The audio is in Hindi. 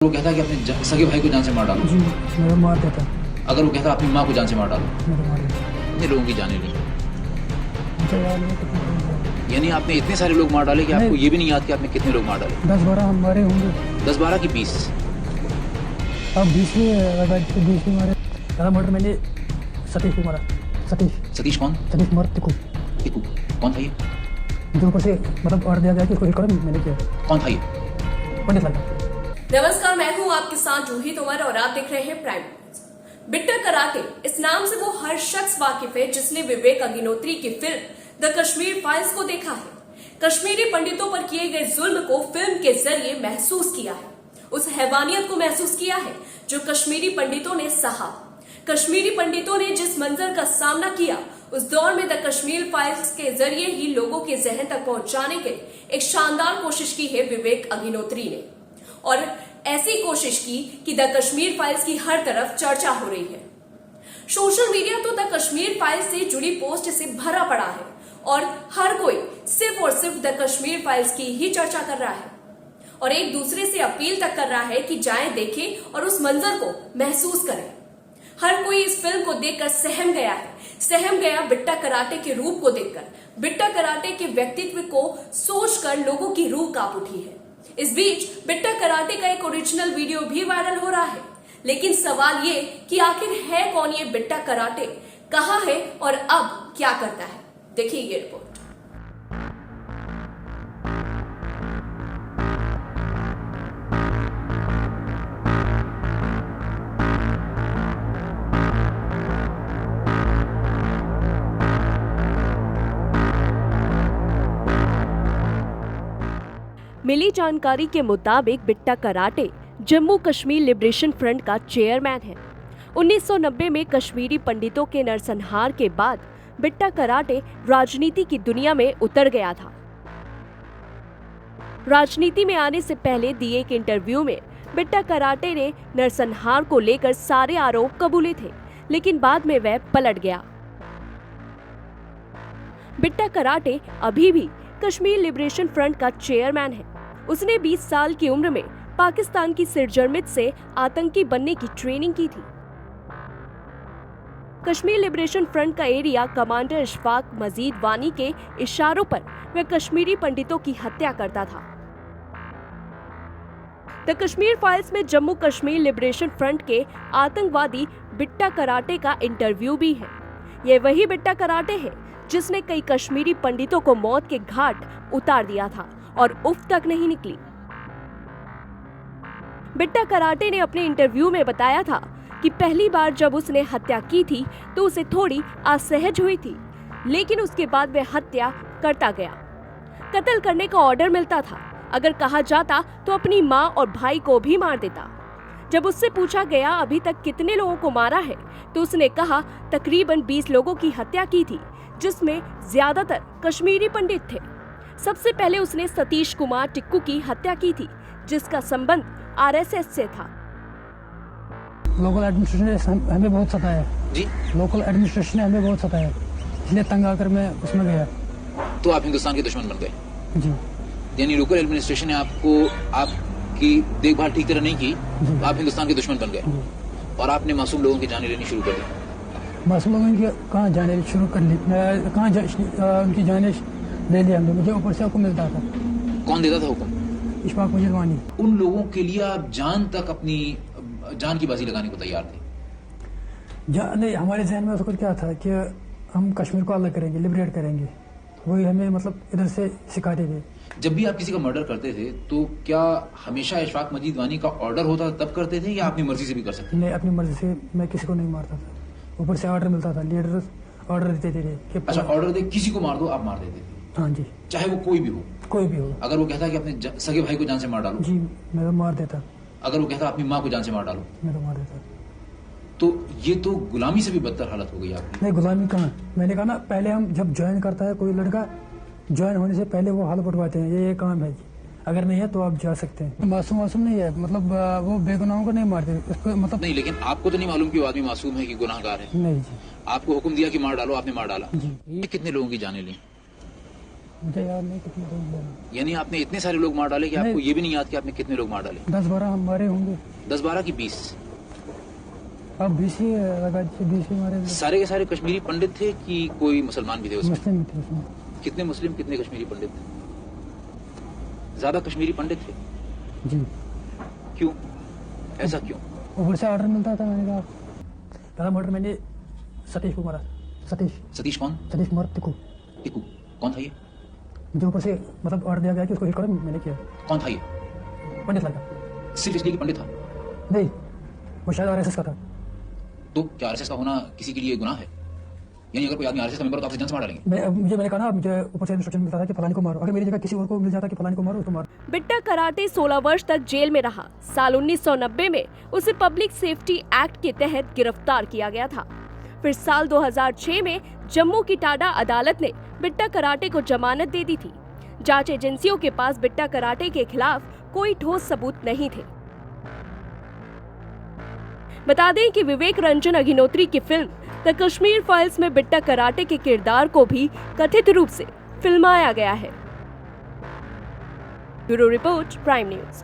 वो कहता कि अपने सगे भाई को जान से मार डालो? जी मेरा मार देता। अगर वो कहता अपनी माँ को जान से मार डालो? मेरा मार देता। कितने लोगों की जाने ली? मुझे याद नहीं कितने लोग हैं। यानी आपने इतने सारे लोग मार डाले कि आपको ये भी नहीं याद कि आपने कितने लोग मार डाले? 10-12 हमारे होंगे। 10-12 की 20? अब 20 भी मारे। ज़्यादा मर्डर मैंने सतीश को मारा। सतीश कौन? सतीश मार टिकू कौन था ये? जो ऊपर से मतलब ऑर्डर दिया गया कि कोई करो मैंने किया। कौन था ये? पंडित लगा। नमस्कार, मैं हूं आपके साथ जूही तोमर और आप देख रहे हैं प्राइम न्यूज़। बिट्टा कराटे, इस नाम से वो हर शख्स वाकिफ है जिसने विवेक अग्निहोत्री की फिल्म द कश्मीर फाइल्स को देखा है। कश्मीरी पंडितों पर किए गए जुल्म को फिल्म के जरिए महसूस किया है, उस हैवानियत को महसूस किया है जो कश्मीरी पंडितों ने सहा। कश्मीरी पंडितों ने जिस मंजर का सामना किया, उस दौर में द कश्मीर फाइल्स के जरिए ही लोगों के जहन तक पहुंचाने के एक शानदार कोशिश की है विवेक अग्निहोत्री ने, और ऐसी कोशिश की कि द कश्मीर फाइल्स की हर तरफ चर्चा हो रही है। सोशल मीडिया तो द कश्मीर फाइल्स से जुड़ी पोस्ट से भरा पड़ा है और हर कोई सिर्फ और सिर्फ द कश्मीर फाइल्स की ही चर्चा कर रहा है और एक दूसरे से अपील तक कर रहा है कि जाएं, देखें और उस मंजर को महसूस करें। हर कोई इस फिल्म को देखकर सहम गया बिट्टा कराटे के रूप को देखकर। बिट्टा कराटे के व्यक्तित्व को सोचकर लोगों की रूह कांप उठी है। इस बीच बिट्टा कराटे का एक ओरिजिनल वीडियो भी वायरल हो रहा है, लेकिन सवाल ये कि आखिर है कौन ये बिट्टा कराटे, कहाँ है और अब क्या करता है? देखिए ये रिपोर्ट। मिली जानकारी के मुताबिक बिट्टा कराटे जम्मू कश्मीर लिबरेशन फ्रंट का चेयरमैन है। 1990 में कश्मीरी पंडितों के नरसंहार के बाद बिट्टा कराटे राजनीति की दुनिया में उतर गया था। राजनीति में आने से पहले दिए एक इंटरव्यू में बिट्टा कराटे ने नरसंहार को लेकर सारे आरोप कबूले थे, लेकिन बाद में वह पलट गया। बिट्टा कराटे अभी भी कश्मीर लिबरेशन फ्रंट का चेयरमैन है। उसने 20 साल की उम्र में पाकिस्तान की सिरजरमित से आतंकी बनने की ट्रेनिंग की थी। कश्मीर लिबरेशन फ्रंट का एरिया कमांडर इशफाक मजीद वानी के इशारों पर वह कश्मीरी पंडितों की हत्या करता था। द कश्मीर फाइल्स में जम्मू कश्मीर लिबरेशन फ्रंट के आतंकवादी बिट्टा कराटे का इंटरव्यू भी है। ये वही बिट्टा कराटे है जिसने कई कश्मीरी पंडितों को मौत के घाट उतार दिया था और उफ तक नहीं निकली। बिट्टा कराटे ने अपने इंटरव्यू में बताया था कि पहली बार जब उसने हत्या की थी तो उसे थोड़ी असहज हुई थी, लेकिन उसके बाद वह हत्या करता गया। कत्ल करने का ऑर्डर मिलता था, अगर कहा जाता तो अपनी माँ और भाई को भी मार देता। जब उससे पूछा गया अभी तक कितने लोगों को मारा है, तो उसने कहा तकरीबन 20 लोगों की हत्या की थी, जिसमें ज्यादातर कश्मीरी पंडित थे। सबसे पहले उसने सतीश कुमार टिक्कू की हत्या की थी, जिसका संबंध आरएसएस से था। लोकल एडमिनिस्ट्रेशन ने हमें बहुत सताया जी। लोकल एडमिनिस्ट्रेशन ने हमें बहुत सताया, इसलिए तंग आकर मैं उसमें गया। तो आप हिंदुस्तान के दुश्मन बन गए? जी। यानी लोकल एडमिनिस्ट्रेशन ने आपकी देखभाल ठीक तरह नहीं की, तो आप हिंदुस्तान के दुश्मन बन गए और आपने मासूम लोगों की जाने लेनी शुरू कर दी। मासूम लोगों की कहाँ जाने शुरू कर ली? कहाँ उनकी जाने ले लिया हमने, मुझे ऊपर से आपको मिलता था। कौन देता था हुक्म? इशफाक मजीद वानी। उन लोगों के लिए आप जान तक अपनी जान की बाजी लगाने को तैयार थे? नहीं, हमारे जहन में उसको क्या था कि हम कश्मीर को अलग करेंगे, लिबरेट करेंगे, वही हमें मतलब इधर से सिखाते थे। जब भी आप किसी का मर्डर करते थे तो क्या हमेशा इशफाक मजीद वानी का ऑर्डर होता तब करते थे या अपनी मर्जी से भी कर सकते? नहीं, अपनी मर्जी से मैं किसी को नहीं मारता था, ऊपर से ऑर्डर मिलता था, लीडर ऑर्डर देते थे कि अच्छा, ऑर्डर दे किसी को मार दो, आप मार देते थे? हाँ जी। चाहे वो कोई भी हो? कोई भी हो। अगर वो कहता कि अपने सगे भाई को जान से मार डालो? जी मैं मार देता। अगर वो कहता अपनी माँ को जान से मार डालो? मैं मार देता। तो ये तो गुलामी से भी बदतर हालत हो गई आपकी। नहीं, गुलामी कहाँ, मैंने कहा ना, पहले हम जब ज्वाइन करता है कोई लड़का, ज्वाइन होने से पहले वो हाल पटवाते हैं, ये काम है जी, अगर नहीं है तो आप जा सकते हैं। मासूम नहीं है, मतलब वो बेगुनाहों को नहीं मारते उसको, मतलब नहीं, लेकिन आपको तो नहीं मालूम कि वो आदमी मासूम है कि गुनाहगार है? नहीं जी। आपको हुक्म दिया कि मार डालो, आपने मार डाला जी। ये कितने लोगों की जाने ली? मुझे याद नहीं कितने लोग मारे। यानी आपने इतने सारे लोग मार डाले कि आपको नहीं। ये भी नहीं याद कि आपने कितने लोग मार डाले? 10-12 हम मारे होंगे। 10-12 की 20? अब 20 ही लगा, 20 ही मारे। सारे के सारे कश्मीरी पंडित थे कि कोई मुसलमान भी थे उसमें? मुस्लिम थे उसमें। कितने मुस्लिम कितने कश्मीरी पंडित थे? ज्यादा कश्मीरी पंडित थे? जी। क्यों, ऐसा क्यों? ऊपर से ऑर्डर मिलता था। मैंने कहा पहला मर्डर मैंने सतीश को मारा। सतीश कौन? सतीश कुमार टिकू, टिकू कौन था ये? जो ऊपर से मतलब ऑर्डर दिया गया कि उसको हिट करो, मैंने किया। कौन था ये? पंडित लड़का। सिर्फ इसलिए कि पंडित था? नहीं, वो शायद आरएसएस का था। तो क्या आरएसएस का होना किसी के लिए गुनाह है? यानी अगर कोई आदमी आरएसएस का मेंबर हो तो आपसे जान से मार डालेंगे? मैंने कहा ना, मुझे ऊपर से इंस्ट्रक्शन मिलता था कि फलानी को मारो। अगर मेरी जगह किसी और को मिल जाता कि फलानी को मारो, उसको मारो। बिट्टा कराटे 16 वर्ष तक जेल में रहा। साल 1990 में उसे पब्लिक सेफ्टी एक्ट के तहत गिरफ्तार किया गया था। फिर साल 2006 में जम्मू की टाडा अदालत ने बिट्टा कराटे को जमानत दे दी थी। जांच एजेंसियों के पास बिट्टा कराटे के खिलाफ कोई ठोस सबूत नहीं थे। बता दें कि विवेक रंजन अग्निहोत्री की फिल्म द कश्मीर फाइल्स में बिट्टा कराटे के किरदार को भी कथित रूप से फिल्माया गया है। Bureau report, prime news.